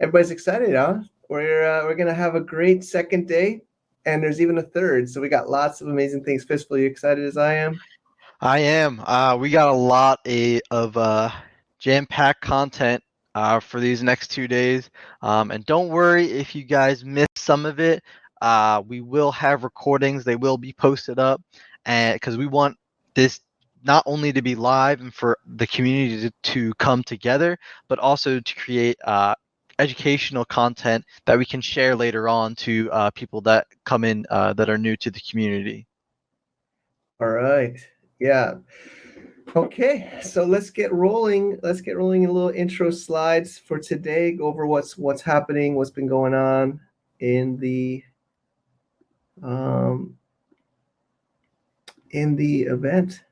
Everybody's excited, huh? We're gonna have a great second day, and there's even a third. So we got lots of amazing things. Fistful, you excited as I am? I am. We got a lot of jam-packed content for these next 2 days. And don't worry if you guys miss some of it. We will have recordings. They will be posted up, and because we want this not only to be live and for the community to come together, but also to create educational content that we can share later on to people that come in that are new to the community. All right. Yeah. Okay, so let's get rolling. Let's get rolling in little intro slides for today. Go over what's happening, what's been going on in the um, event.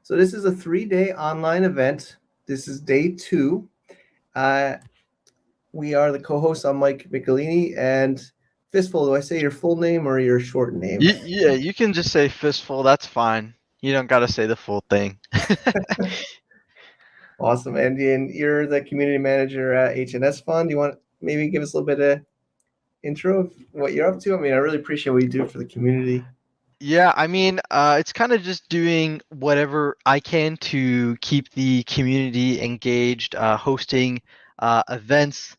So this is a 3-day online event. This is day 2. We are the co-hosts. I'm Mike Michelini, and Fistful. Do I say your full name or your short name? Yeah, you can just say fistful. That's fine. You don't got to say the full thing. Awesome, Andy. And you're the community manager at HNS Fund. You want to maybe give us a little bit of intro of what you're up to? I mean, I really appreciate what you do for the community. Yeah, I mean, it's kind of just doing whatever I can to keep the community engaged, hosting events.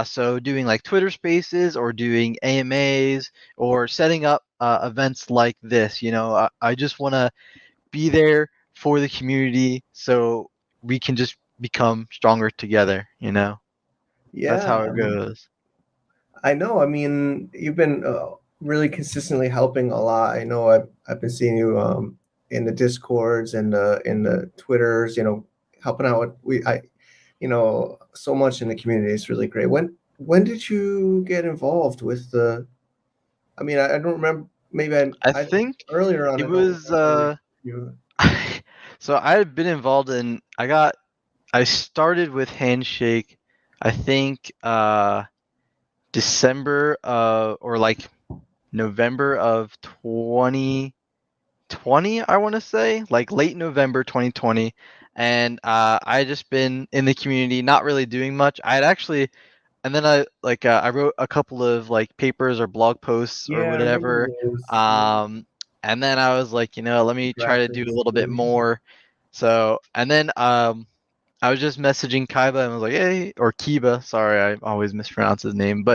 So doing like Twitter Spaces or doing AMAs or setting up events like this. I just want to be there for the community so we can just become stronger together. That's Yeah, how it goes. I know. I mean, you've been really consistently helping a lot. I know I've been seeing you in the Discords and in the Twitters. Helping out with so much in the community. It's really great. When did you get involved with the? I mean, I don't remember. Maybe I I think earlier on. it I don't was remember you. so I had been involved in I started with Handshake I think December or like November of 2020, I want to say, like late November 2020. And I just been in the community not really doing much. I had actually and then I wrote a couple of like papers or blog posts or Yeah, I remember whatever. those. And then I was like, let me try to do a Grassroots little bit community. more. So and then I was just messaging Kaiba and was like, hey, or Kiba, sorry, I always mispronounce his name,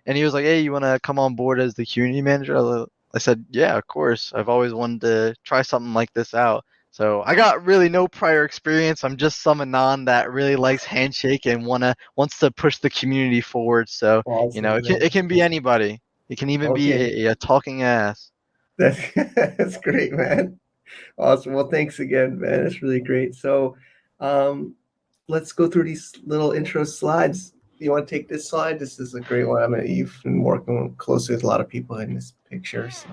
and he was like, hey, you want to come on board as the community manager? I said, yeah, of course. I've always wanted to try something like this out. So I got really no prior experience. I'm just some anon that really likes Handshake and wants to push the community forward. So Awesome, it man. can be anybody. It can even be Okay, a talking ass. that's that's great, man. Awesome. Well, thanks again, man. It's really great. So, um, let's go through these little intro slides. You want to take this slide? This is a great one. I mean, you've been working closely with a lot of people in this picture. So,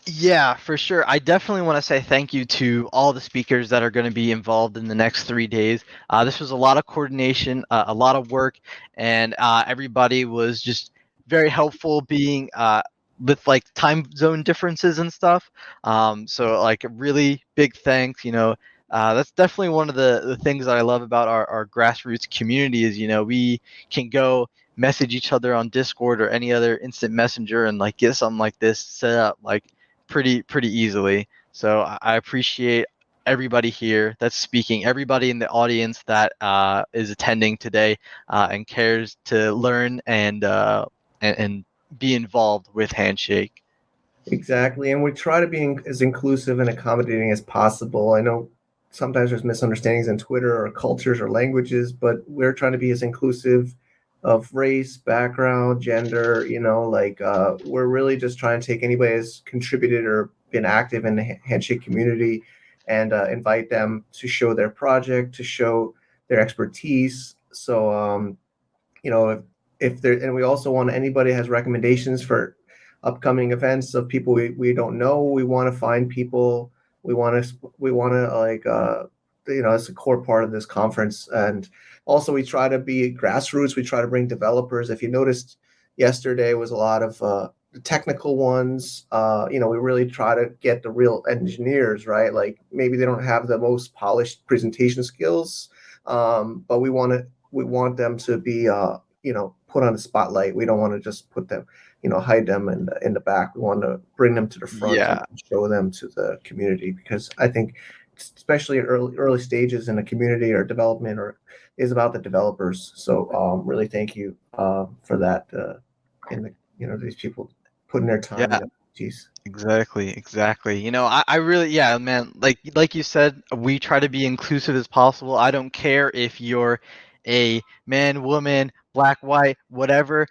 Yeah, for sure. I definitely want to say thank you to all the speakers that are going to be involved in the next 3 days. This was a lot of coordination, a lot of work, and everybody was just very helpful being with like time zone differences and stuff. So like a really big thanks. That's definitely one of the things that I love about our grassroots community is, we can go message each other on Discord or any other instant messenger and like get something like this set up like pretty easily. So I appreciate everybody here that's speaking, everybody in the audience that is attending today and cares to learn and be involved with Handshake. exactly. And we try to be as inclusive and accommodating as possible. I know sometimes there's misunderstandings in Twitter or cultures or languages, but we're trying to be as inclusive of race, background, gender, we're really just trying to take anybody who's contributed or been active in the Handshake community and invite them to show their project, to show their expertise. So, if there, and we also want anybody has recommendations for upcoming events of people we don't know. We want to find people. We want to it's a core part of this conference. And also we try to be grassroots. We try to bring developers. If you noticed, yesterday was a lot of the technical ones. We really try to get the real engineers, right? Like maybe they don't have the most polished presentation skills, but we want to we want them to be put on the spotlight. We don't want to just put them, hide them in the back. We want to bring them to the front and Yeah. show them to the community, because I think, especially in early stages in a community or development, or is about the developers. So really thank you for that, and these people putting their time Yeah. and expertise. Exactly. I really, yeah, man, like you said, we try to be inclusive as possible. I don't care if you're a man, woman, black, white, whatever.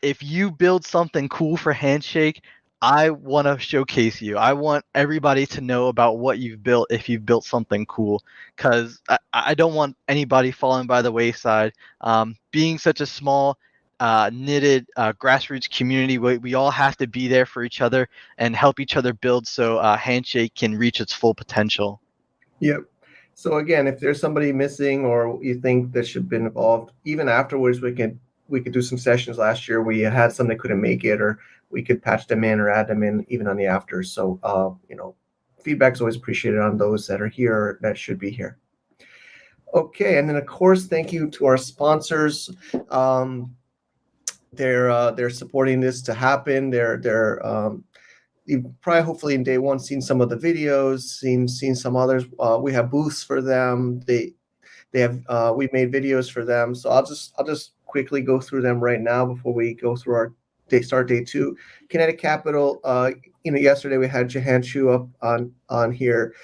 If you build something cool for Handshake, I want to showcase you. I want everybody to know about what you've built if you've built something cool, because I don't want anybody falling by the wayside. Being such a small, knitted, grassroots community, we all have to be there for each other and help each other build so Handshake can reach its full potential. Yep. So again, if there's somebody missing or you think that should have been involved, even afterwards, we could do some sessions. Last year we had some that couldn't make it, or we could patch them in or add them in even on the afters. So feedback is always appreciated on those that are here that should be here. Okay, and then of course, thank you to our sponsors. They're supporting this to happen. You've probably, hopefully, in day one seen some of the videos, seen some others. We have booths for them. They have we made videos for them. So I'll just quickly go through them right now before we go through our day two. Kinetic Capital. Yesterday we had Jahan Chu up on here.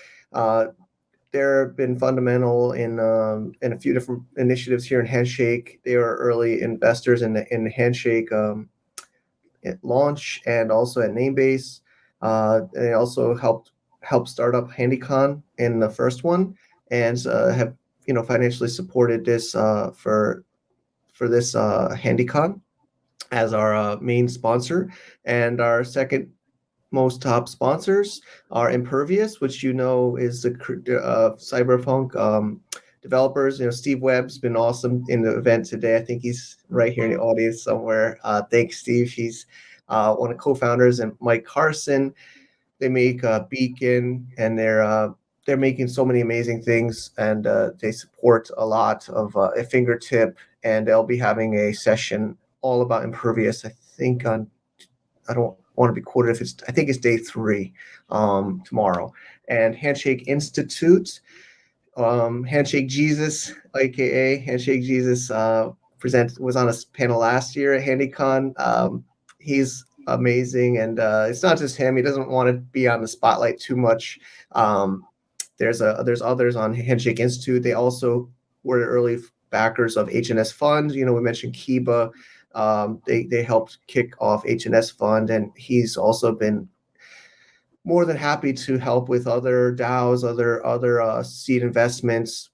They've been fundamental in a few different initiatives here in Handshake. They are early investors in the Handshake at launch and also at Namebase. They also helped start up HandyCon in the first one, and have financially supported this for this HandyCon as our main sponsor. And our second most top sponsors are Impervious, which is the cyberpunk developers. Steve Webb's been awesome in the event today. I think he's right here in the audience somewhere. Thanks, Steve. He's one of the co-founders, and Mike Carson. They make Beacon, and they're making so many amazing things, and they support a lot of a fingertip. And they'll be having a session all about Impervious. I think I don't want to be quoted if I think it's day 3 tomorrow. And Handshake Institute, Handshake Jesus, aka Handshake Jesus, was on a panel last year at HandyCon. He's amazing, and it's not just him. He doesn't want to be on the spotlight too much. There's others on Handshake Institute. They also were the early backers of HNS Fund. We mentioned Kiba. They helped kick off HNS Fund, and he's also been more than happy to help with other DAOs, other seed investments,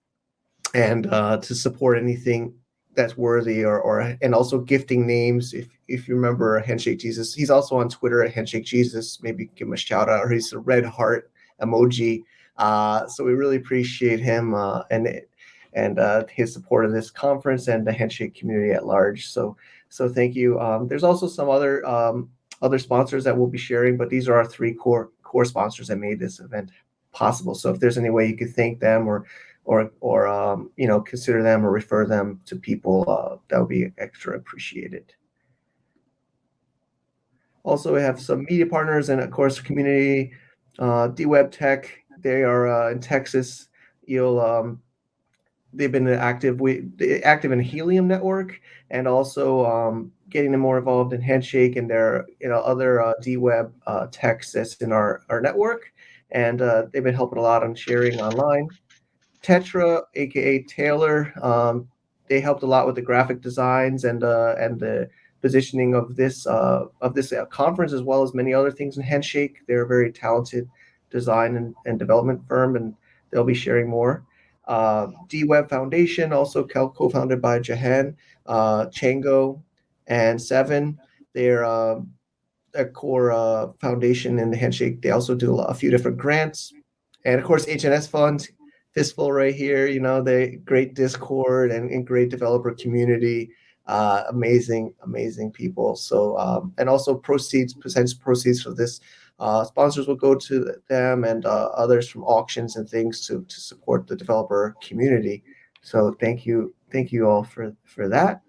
and to support anything that's worthy, and also gifting names. If you remember Handshake Jesus, he's also on Twitter at Handshake Jesus. Maybe give him a shout out, or he's a red heart emoji. So we really appreciate him and his support of this conference and the Handshake community at large. So thank you. There's also some other sponsors that we'll be sharing, but these are our 3 core sponsors that made this event possible. So if there's any way you could thank them or consider them or refer them to people, that would be extra appreciated. Also, we have some media partners and, of course, community. DWeb Tech, they are in Texas. They've been active in Helium Network, and also getting them more involved in Handshake and their other DWeb techs that's in our network, and they've been helping a lot on sharing online. Tetra, aka Taylor, they helped a lot with the graphic designs and the positioning of this conference, as well as many other things in Handshake. They're a very talented design and development firm, and they'll be sharing more. DWeb Foundation, also co-founded by Jahan, Chango, and Seven. They're a core foundation in the Handshake. They also do a few different grants. And of course, HNS Fund, fistful right here. The great Discord and great developer community. Amazing people. So and also percentage proceeds for this sponsors will go to them, and others from auctions and things to support the developer community. So thank you thank you all for that.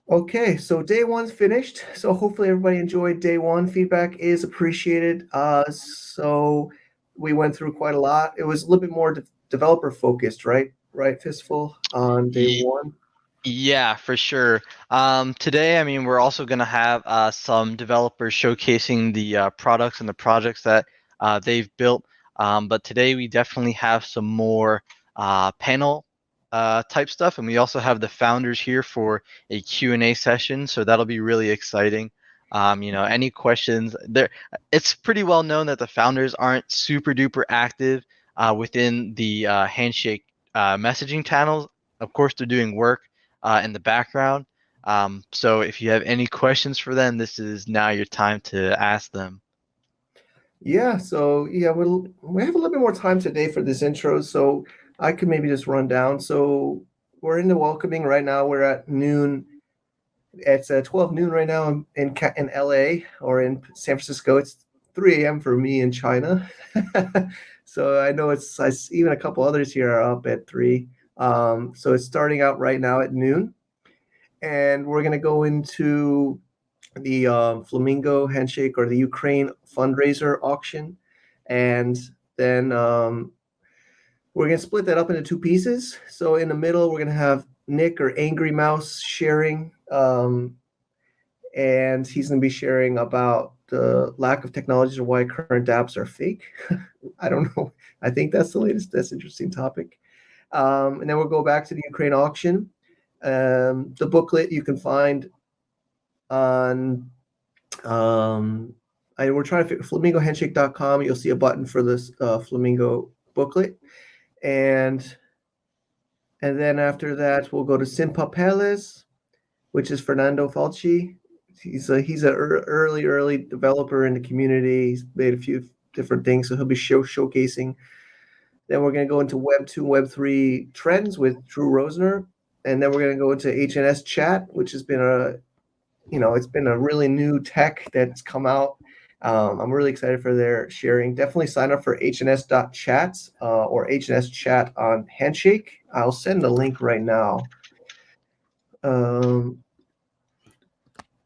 Okay, so day one's finished. So hopefully everybody enjoyed day one. Feedback is appreciated. So we went through quite a lot. It was a little bit more developer focused, right? Right, Fistful, on day one. Yeah, for sure. Today, I mean, we're also going to have some developers showcasing the products and the projects that they've built. But today, we definitely have some more panel type stuff, and we also have the founders here for a Q&A session. So that'll be really exciting. Any questions there? It's pretty well known that the founders aren't super duper active within the Handshake messaging channels. Of course, they're doing work in the background. So if you have any questions for them, this is now your time to ask them. Yeah, so yeah, we have a little bit more time today for this intro, so I could maybe just run down. So we're in the welcoming right now. We're at noon. It's 12 noon right now in LA or in San Francisco. It's 3 a.m. for me in China. So I know even a couple others here are up at 3. So it's starting out right now at noon, and we're gonna go into the Flamingo Handshake or the Ukraine fundraiser auction, and then we're gonna split that up into two pieces. So in the middle, we're gonna have Nick or Angry Mouse sharing, and he's gonna be sharing about the lack of technologies or why current apps are fake. I don't know. I think that's the latest. That's an interesting topic. And then we'll go back to the Ukraine auction. The booklet you can find on we're trying to figure flamingohandshake.com. You'll see a button for this Flamingo booklet, and then after that we'll go to Sin Papeles, which is Fernando Falchi. He's a early developer in the community. He's made a few different things, so he'll be showcasing. Then we're going to go into Web 2, Web 3 trends with Drew Rosner, and then we're going to go into HNS chat, which has been it's been a really new tech that's come out. I'm really excited for their sharing. Definitely sign up for hns.chat or HNS chat on Handshake. I'll send the link right now.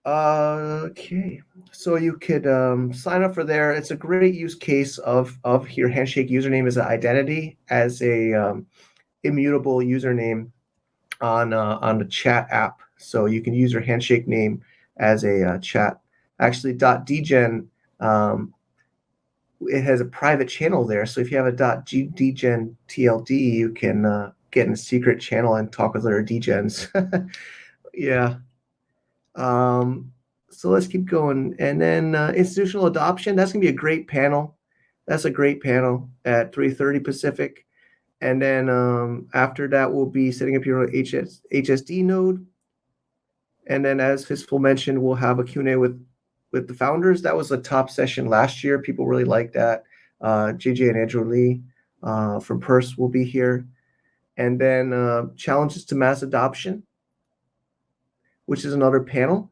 Okay, so you could sign up for there. It's a great use case of your Handshake username as an identity, as a immutable username on the chat app. So you can use your Handshake name as a chat. Actually, .dgen, it has a private channel there. So if you have a .dgen TLD, you can get in a secret channel and talk with other dgens. Yeah. So let's keep going. And then institutional adoption, that's going to be a great panel. That's a great panel at 3:30 Pacific. And then after that, we'll be setting up your HSD node. And then, as Fistful mentioned, we'll have a Q&A with the founders. That was a top session last year. People really liked that. JJ and Andrew Lee from Purse will be here. And then challenges to mass adoption, which is another panel.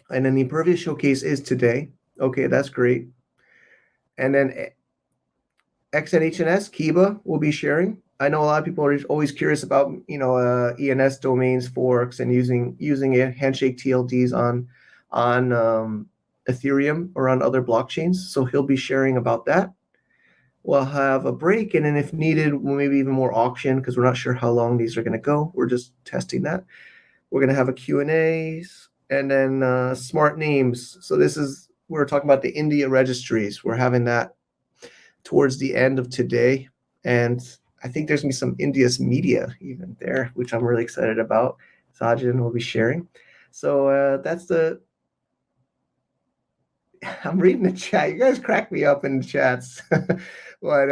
And then the Impervious Showcase is today. Okay, that's great. And then XNHNS, Kiba will be sharing. I know a lot of people are always curious about, ENS domains forks and using Handshake TLDs on Ethereum or on other blockchains. So he'll be sharing about that. We'll have a break, and then if needed, we'll maybe even more auction because we're not sure how long these are going to go. We're just testing that. We're going to have a Q&As, and then smart names. So we're talking about the India registries. We're having that towards the end of today, and I think there's going to be some India's media even there, which I'm really excited about. Sajin will be sharing. So I'm reading the chat. You guys crack me up in the chats. But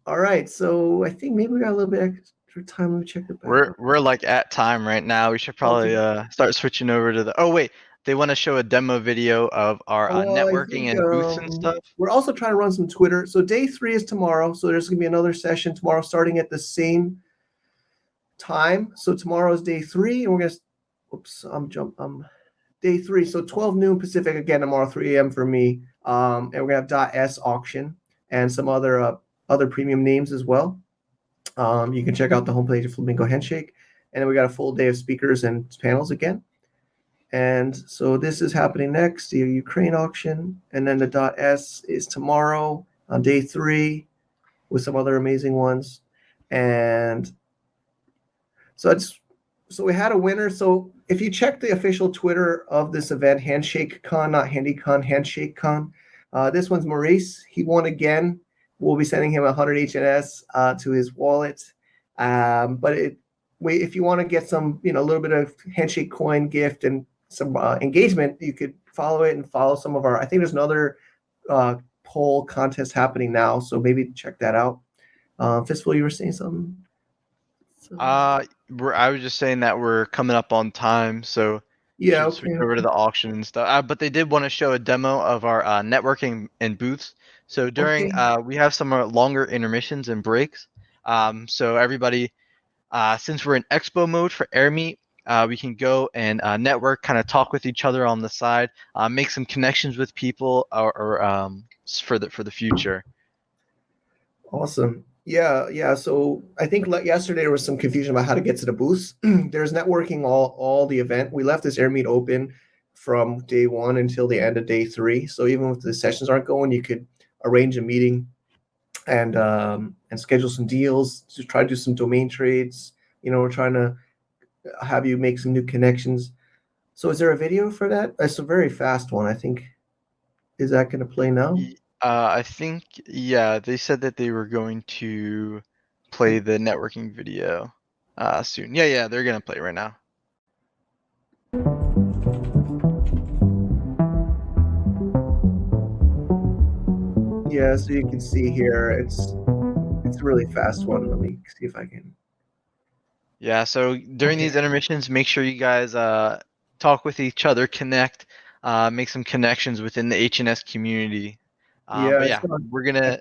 all right. So I think maybe we got a little bit extra time. Let me check it back. We're like at time right now. We should probably start switching over to the. Oh wait, they want to show a demo video of our Well, I networking think and booths and stuff. we're also trying to run some Twitter. So day 3 is tomorrow. So there's going to be another session tomorrow starting at the same time. So tomorrow is day 3, and we're going to. Oops, day 3. So 12 noon Pacific again tomorrow, 3 a.m. for me. And we're going to have .s auction and some other other premium names as well. You can check out the homepage of Flamingo Handshake. And then we got a full day of speakers and panels again. And so this is happening next, the Ukraine auction. And then the .s is tomorrow on day 3 with some other amazing ones. And so we had a winner. So if you check the official Twitter of this event, HandshakeCon, not HandyCon, HandshakeCon, this one's Maurice. He won again. We'll be sending him 100 HNS to his wallet. But if you want to get some, a little bit of handshake coin gift and some engagement, you could follow it and follow some of I think there's another poll contest happening now. So maybe check that out. Fistful, you were saying something? I was just saying that we're coming up on time, so yeah, should switch over to the auction and stuff. But they did want to show a demo of our networking and booths. So during we have some longer intermissions and breaks. So everybody, since we're in expo mode for AirMeet, we can go and network, kind of talk with each other on the side, make some connections with people, or for the future. Awesome. Yeah. So I think yesterday there was some confusion about how to get to the booths. There's networking all the event. We left this AirMeet open from day 1 until the end of day 3. So even if the sessions aren't going, you could arrange a meeting and schedule some deals to try to do some domain trades. We're trying to have you make some new connections. So is there a video for that? It's a very fast one, I think. Is that going to play now? I think, yeah, they said that they were going to play the networking video soon. Yeah, they're going to play right now. Yeah, so you can see here, it's a really fast one. Let me see if I can. Yeah, so during these intermissions, make sure you guys talk with each other, connect, make some connections within the HNS community. We're gonna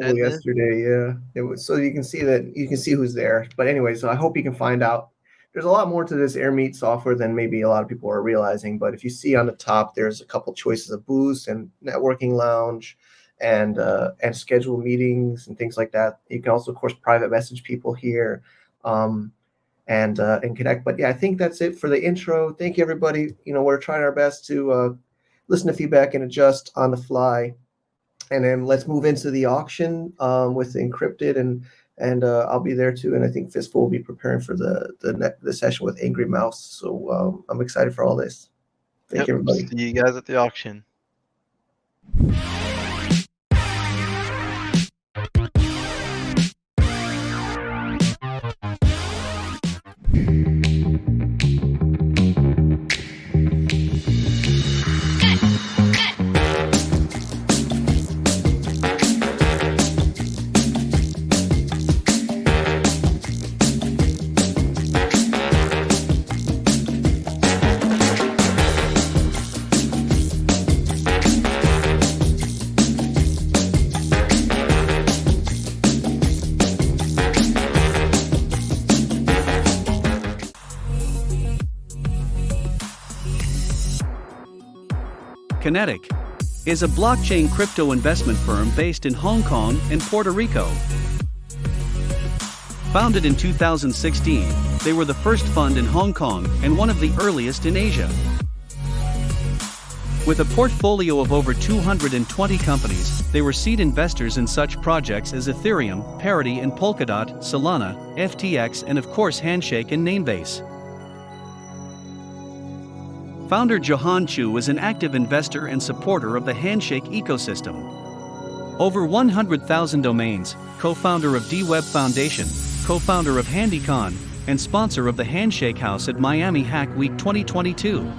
end yesterday. Yeah, it was, so you can see who's there. But anyway, so I hope you can find out. There's a lot more to this AirMeet software than maybe a lot of people are realizing. But if you see on the top, there's a couple choices of booths and networking lounge, and schedule meetings and things like that. You can also, of course, private message people here, and connect. But yeah, I think that's it for the intro. Thank you, everybody. We're trying our best to listen to feedback and adjust on the fly. And then let's move into the auction with encrypted, and I'll be there too. And I think Fistful will be preparing for the session with Angry Mouse. So I'm excited for all this. Thank you, everybody. See you guys at the auction. Kinetic is a blockchain crypto investment firm based in Hong Kong and Puerto Rico. Founded in 2016, they were the first fund in Hong Kong and one of the earliest in Asia. With a portfolio of over 220 companies, they were seed investors in such projects as Ethereum, Parity and Polkadot, Solana, FTX and of course Handshake and Namebase. Founder Johan Chu is an active investor and supporter of the Handshake ecosystem. Over 100,000 domains, co-founder of DWeb Foundation, co-founder of HandyCon, and sponsor of the Handshake House at Miami Hack Week 2022.